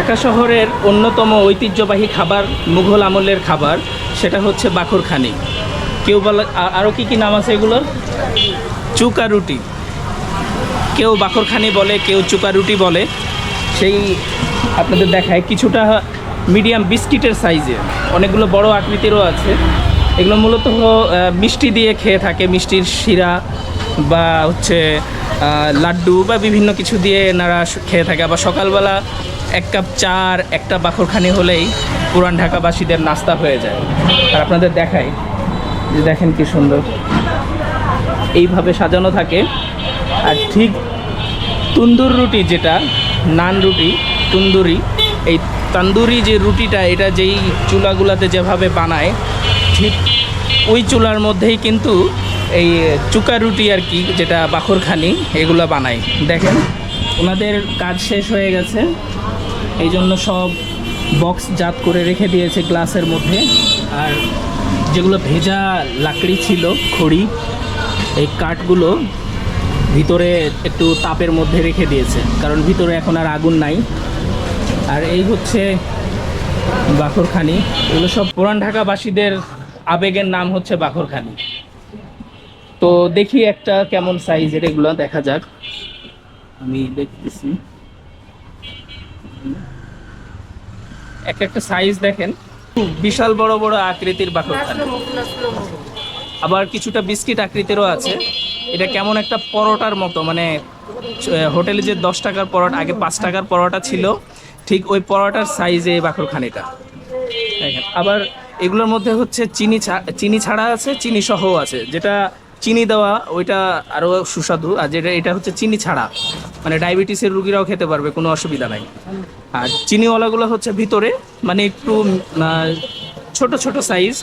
ঢাকা শহরের অন্যতম ঐতিহ্যবাহী খাবার মুঘল আমলের খাবার, সেটা হচ্ছে বাখরখানি। কেউ বলে আরও কি নাম আছে এগুলোর, চুকা রুটি, কেউ বাখরখানি বলে, কেউ চুকা রুটি বলে। সেই আপনাদের দেখায় কিছুটা মিডিয়াম বিস্কিটের সাইজে, অনেকগুলো বড় আকৃতিরও আছে। এগুলো মূলত মিষ্টি দিয়ে খেয়ে থাকে, মিষ্টির শিরা বা হচ্ছে লাড্ডু বা বিভিন্ন কিছু দিয়ে এনারা খেয়ে থাকে। আবার সকালবেলা 1 কাপ চা আর একটা বাখরখানি হলেই পুরান ঢাকাবাসীদের নাস্তা হয়ে যায়। আর আপনাদের দেখাই যে দেখেন কি সুন্দর এইভাবে সাজানো থাকে। আর ঠিক তন্দুর রুটি, যেটা নান রুটি তন্দুরি, এই তন্দুরি যে রুটিটা, এটা যেই চুলাগুলাতে যেভাবে বানায়, ঠিক ওই চুলার মধ্যেই কিন্তু এই চুকা রুটি আর কি, যেটা বাখরখানি, এগুলো বানায়। দেখেন ওনাদের কাজ শেষ হয়ে গেছে, এই জন্য সব বক্স জাত করে রেখে দিয়েছে গ্লাসের মধ্যে। আর যেগুলো ভেজা লাকড়ি ছিল, খড়ি, এই কাঠগুলো ভিতরে একটু তাপের মধ্যে রেখে দিয়েছে, কারণ ভিতরে এখন আর আগুন নাই। আর এই হচ্ছে বাখরখানি। এগুলো সব পুরান ঢাকাবাসীদের আবেগের নাম হচ্ছে বাখরখানি। তো দেখি একটা কেমন সাইজের, এগুলো দেখা যাক। আমি দেখতেছি একটা সাইজ দেখেন, বিশাল বড় বড় আকৃতির বাখরখানি। আবার কিছুটা বিস্কিট আকৃতিরও আছে। এটা কেমন একটা পরোটার মতো, মানে হোটেলে যে 10 টাকার পরোটা, আগে 5 টাকার পরোটা ছিল, ঠিক ওই পরোটার সাইজে বাখরখানিটা দেখেন। আবার এগুলোর মধ্যে হচ্ছে চিনি ছাড়া আছে, চিনি সহ আছে। যেটা চিনি দেওয়া ওইটা আরও সুস্বাদু, আর যেটা এটা হচ্ছে চিনি ছাড়া, মানে ডায়াবেটিসের রুগীরাও খেতে পারবে, কোনো অসুবিধা নাই। আর চিনিওয়ালাগুলো হচ্ছে ভিতরে মানে একটু ছোট ছোট সাইজ,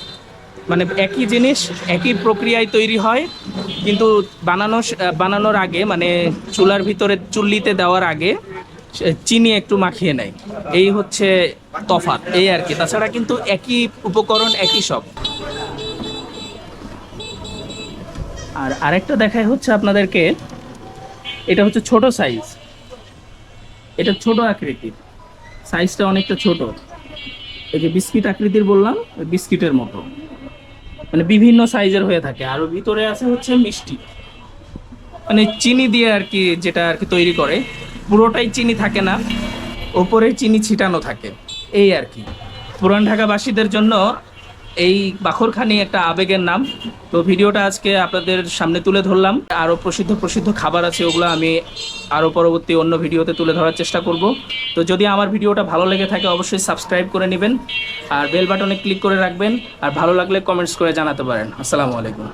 মানে একই জিনিস একই প্রক্রিয়ায় তৈরি হয়, কিন্তু বানানোর আগে, মানে চুলার ভিতরে চুল্লিতে দেওয়ার আগে চিনি একটু মাখিয়ে নেয়। এই হচ্ছে তফাৎ, এই আর কি। তাছাড়া কিন্তু একই উপকরণ, একই সব। আর আরেকটা দেখায় হচ্ছে আপনাদেরকে, এটা হচ্ছে ছোট সাইজ, এটা ছোট আকৃতির, সাইজটা অনেকটা ছোট। এই যে বিস্কিট আকৃতির বললাম, বিস্কিটের মতো, মানে বিভিন্ন সাইজের হয়ে থাকে। আর ভিতরে আছে হচ্ছে মিষ্টি, মানে চিনি দিয়ে আর কি, যেটা আর কি তৈরি করে, পুরোটাই চিনি থাকে না, ওপরে চিনি ছিটানো থাকে, এই আর কি। পুরান ঢাকাবাসীদের জন্য এই বাখরখানি একটা আবেগের নাম। তো ভিডিওটা আজকে আপনাদের সামনে তুলে ধরলাম। আরও প্রসিদ্ধ খাবার আছে, ওগুলো আমি আরও পরবর্তী অন্য ভিডিওতে তুলে ধরার চেষ্টা করব। তো যদি আমার ভিডিওটা ভালো লেগে থাকে, অবশ্যই সাবস্ক্রাইব করে নেবেন আর বেল বাটনে ক্লিক করে রাখবেন। আর ভালো লাগলে কমেন্টস করে জানাতে পারেন। আসসালামু আলাইকুম।